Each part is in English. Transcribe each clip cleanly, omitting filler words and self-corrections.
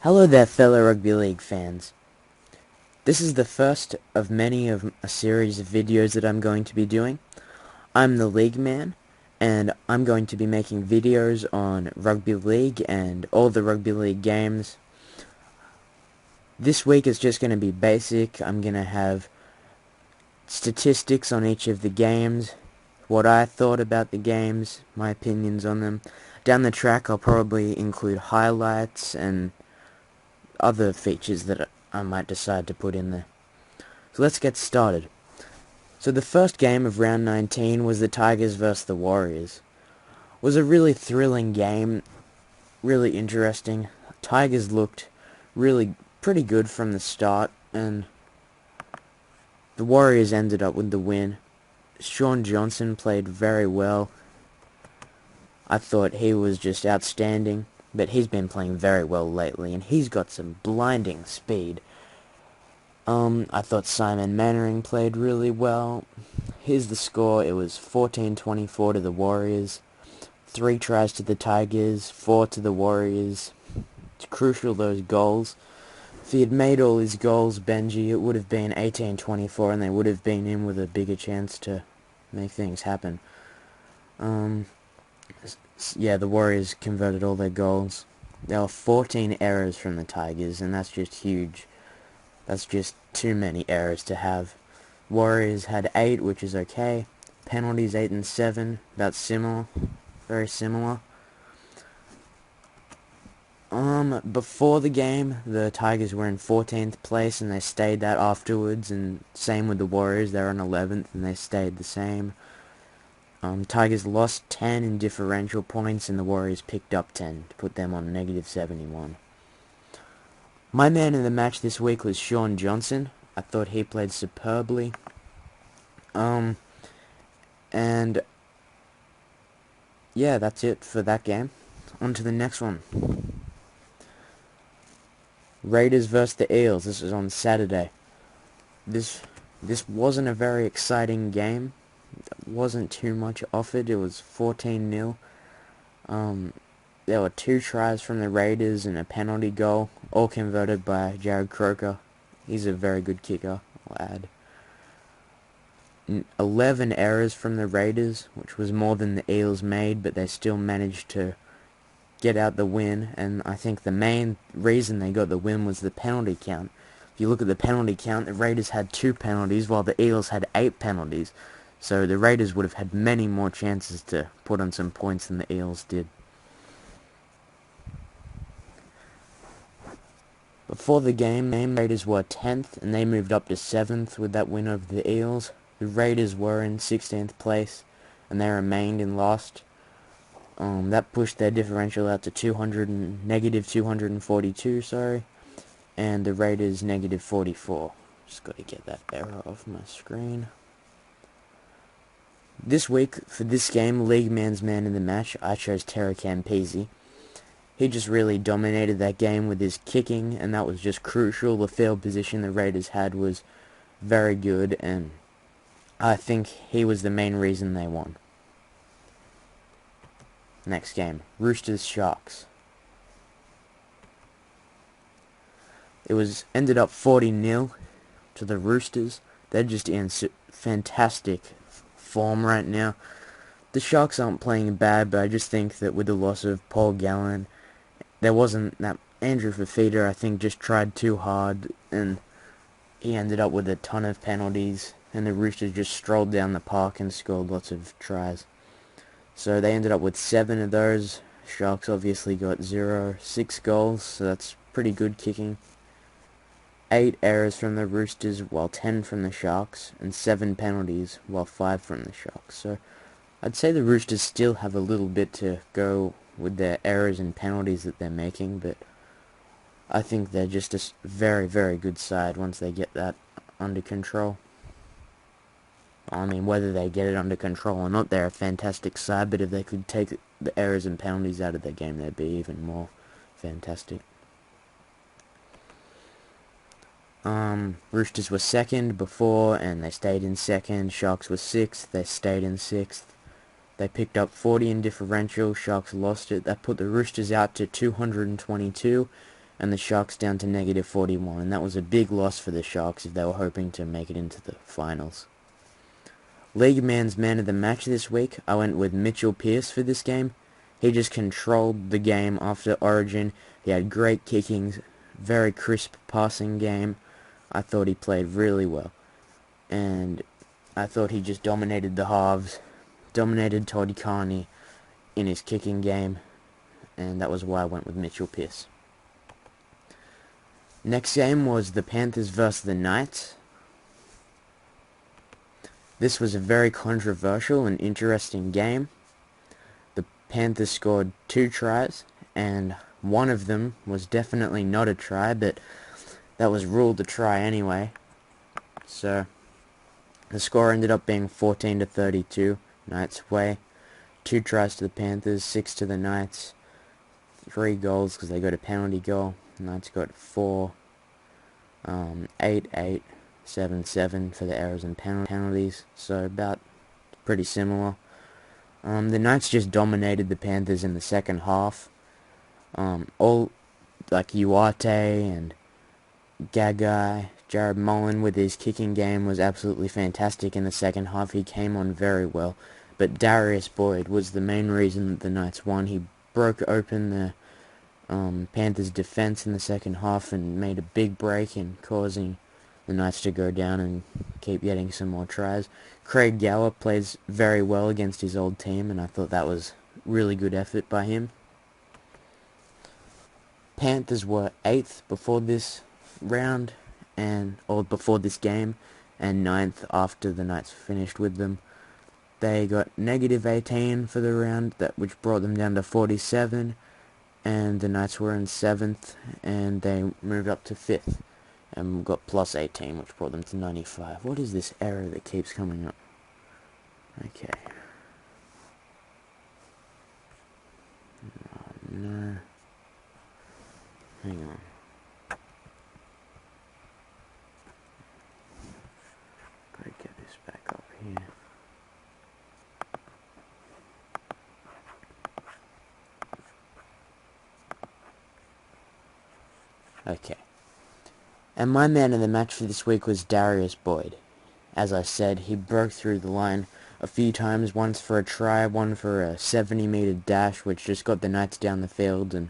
Hello there, fellow Rugby League fans. This is the first of many of a series of videos that I'm going to be doing. I'm the League Man, and I'm going to be making videos on Rugby League and all the Rugby League games. This week is just going to be basic. I'm going to have statistics on each of the games, what I thought about the games, my opinions on them. Down the track I'll probably include highlights and other features that I might decide to put in there. So let's get started. So the first game of round 19 was the Tigers versus the Warriors. It was a really thrilling game, really interesting. Tigers looked really pretty good from the start, and the Warriors ended up with the win. Shaun Johnson played very well. I thought he was just outstanding, but he's been playing very well lately, and he's got some blinding speed. I thought Simon Mannering played really well. Here's the score. It was 14-24 to the Warriors. 3 tries to the Tigers, 4 to the Warriors. It's crucial, those goals. If he had made all his goals, Benji, it would have been 18-24, and they would have been in with a bigger chance to make things happen. Yeah, the Warriors converted all their goals. There were 14 errors from the Tigers, and that's just huge. That's just too many errors to have. Warriors had 8, which is okay. Penalties 8 and 7, about similar, very similar. Before the game, the Tigers were in 14th place, and they stayed that afterwards, and same with the Warriors. They were in 11th, and they stayed the same. Tigers lost 10 in differential points, and the Warriors picked up 10 to put them on negative 71. My man in the match this week was Shaun Johnson. I thought he played superbly. And yeah, that's it for that game. On to the next one. Raiders versus the Eels. This was on Saturday. This wasn't a very exciting game. There wasn't too much offered. It was 14-0. There were 2 tries from the Raiders and a penalty goal, all converted by Jared Croker. He's a very good kicker, I'll add. 11 errors from the Raiders, which was more than the Eels made, but they still managed to get out the win, and I think the main reason they got the win was the penalty count. If you look at the penalty count, the Raiders had 2 penalties, while the Eels had 8 penalties, so the Raiders would have had many more chances to put on some points than the Eels did. Before the game, the Raiders were 10th, and they moved up to 7th with that win over the Eels. The Raiders were in 16th place, and they remained in last. That pushed their differential out to negative 242, and the Raiders negative 44. Just got to get that error off my screen. This week, for this game, League Man's man in the match, I chose Terry Campese. He just really dominated that game with his kicking, and that was just crucial. The field position the Raiders had was very good, and I think he was the main reason they won. Next game, Roosters Sharks. It ended up 40-0 to the Roosters. They're just in fantastic form right now. The Sharks aren't playing bad, but I just think that with the loss of Paul Gallen, there wasn't that. Andrew Fafita, I think, just tried too hard, and he ended up with a ton of penalties, and the Roosters just strolled down the park and scored lots of tries. So they ended up with 7 of those. Sharks obviously got 6 goals, so that's pretty good kicking. 8 errors from the Roosters, while 10 from the Sharks, and 7 penalties, while 5 from the Sharks. So I'd say the Roosters still have a little bit to go with their errors and penalties that they're making, but I think they're just a very, very good side once they get that under control. I mean, whether they get it under control or not, they're a fantastic side, but if they could take the errors and penalties out of their game, they'd be even more fantastic. Roosters were 2nd before, and they stayed in 2nd. Sharks were 6th, they stayed in 6th. They picked up 40 in differential. Sharks lost it. That put the Roosters out to 222, and the Sharks down to negative 41, and that was a big loss for the Sharks if they were hoping to make it into the finals. League Man's man of the match this week, I went with Mitchell Pearce for this game. He just controlled the game after Origin. He had great kicking, very crisp passing game. I thought he played really well. And I thought he just dominated the halves, dominated Todd Carney in his kicking game, and that was why I went with Mitchell Pearce. Next game was the Panthers versus the Knights. This was a very controversial and interesting game. The Panthers scored 2 tries, and one of them was definitely not a try, but that was ruled a try anyway. So the score ended up being 14-32, Knights' way. 2 tries to the Panthers, 6 to the Knights. 3 goals because they got a penalty goal. Knights got 4. 8-8. 7-7 for the errors and penalties, so about pretty similar. The Knights just dominated the Panthers in the second half. All like Uarte and Gagai, Jared Mullen with his kicking game was absolutely fantastic in the second half. He came on very well, but Darius Boyd was the main reason that the Knights won. He broke open the Panthers' defense in the second half and made a big break in causing the Knights to go down and keep getting some more tries. Craig Gower plays very well against his old team, and I thought that was really good effort by him. Panthers were 8th before this round, or before this game, and 9th after the Knights finished with them. They got negative 18 for the round, which brought them down to 47, and the Knights were in 7th, and they moved up to 5th. And got plus 18, which brought them to 95. What is this error that keeps coming up? Okay. Oh, no. Hang on. Gotta get this back up here. Okay. And my man of the match for this week was Darius Boyd. As I said, he broke through the line a few times, once for a try, one for a 70-meter dash, which just got the Knights down the field and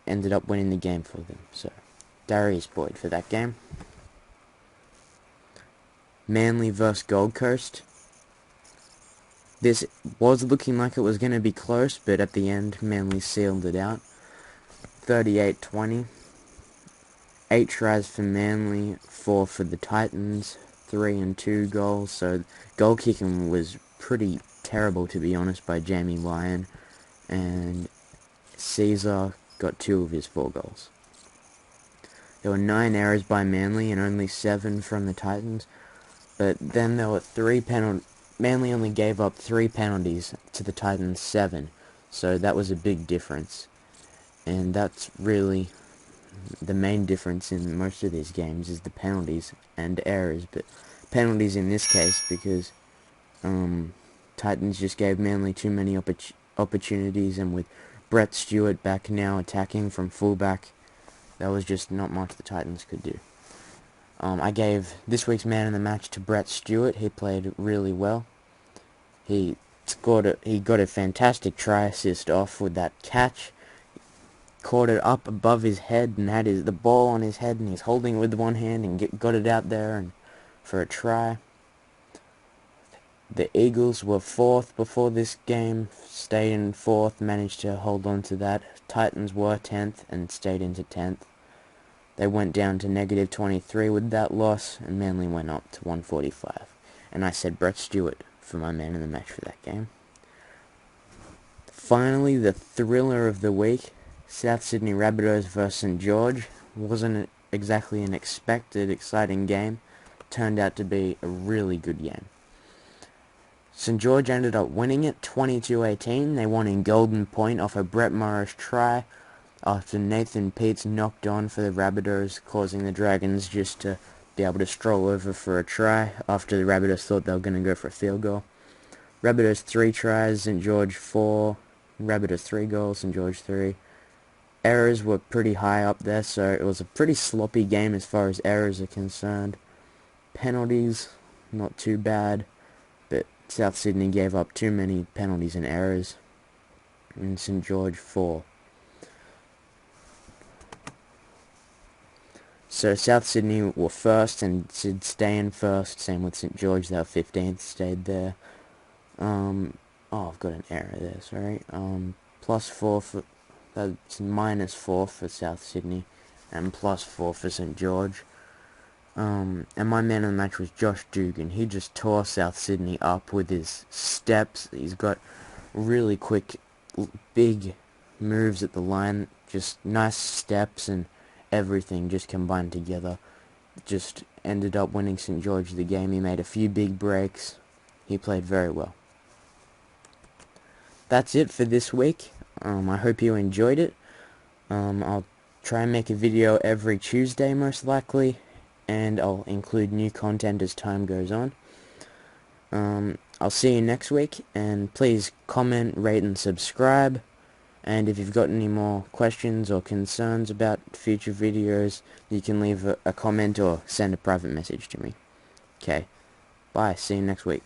ended up winning the game for them. So, Darius Boyd for that game. Manly versus Gold Coast. This was looking like it was going to be close, but at the end, Manly sealed it out. 38-20. 8 tries for Manly, 4 for the Titans, 3 and 2 goals, so goal kicking was pretty terrible, to be honest, by Jamie Lyon, and Caesar got 2 of his 4 goals. There were 9 errors by Manly and only 7 from the Titans, but then there were 3 penalties. Manly only gave up 3 penalties to the Titans' 7, so that was a big difference, and that's really the main difference in most of these games is the penalties and errors, but penalties in this case because Titans just gave Manly too many opportunities, and with Brett Stewart back now attacking from fullback, that was just not much the Titans could do. I gave this week's man of the match to Brett Stewart. He played really well. He got a fantastic try assist off with that catch. Caught it up above his head and had the ball on his head, and he's holding it with one hand and got it out there and for a try. The Eagles were 4th before this game, stayed in 4th, managed to hold on to that. Titans were 10th and stayed into 10th. They went down to negative 23 with that loss, and Manly went up to 145. And I said Brett Stewart for my man of the match for that game. Finally, the thriller of the week. South Sydney Rabbitohs vs St George. Wasn't exactly an expected, exciting game. Turned out to be a really good game. St George ended up winning it 22-18. They won in golden point off a Brett Morris try after Nathan Peets knocked on for the Rabbitohs, causing the Dragons just to be able to stroll over for a try after the Rabbitohs thought they were going to go for a field goal. Rabbitohs 3 tries, St George 4. Rabbitohs 3 goals, St George 3. errors were pretty high up there, so it was a pretty sloppy game as far as errors are concerned. Penalties, not too bad, but South Sydney gave up too many penalties and errors, and St George 4. So South Sydney were first and should stay in first, same with St George, they were 15th, stayed there. Oh, I've got an error there, sorry. +4 for, that's -4 for South Sydney, and +4 for St George. And my man of the match was Josh Dugan. He just tore South Sydney up with his steps. He's got really quick, big moves at the line, just nice steps, and everything just combined together. Just ended up winning St George the game. He made a few big breaks. He played very well. That's it for this week. I hope you enjoyed it. I'll try and make a video every Tuesday most likely, and I'll include new content as time goes on. I'll see you next week, and please comment, rate, and subscribe. And if you've got any more questions or concerns about future videos, you can leave a comment or send a private message to me. Okay, bye, see you next week.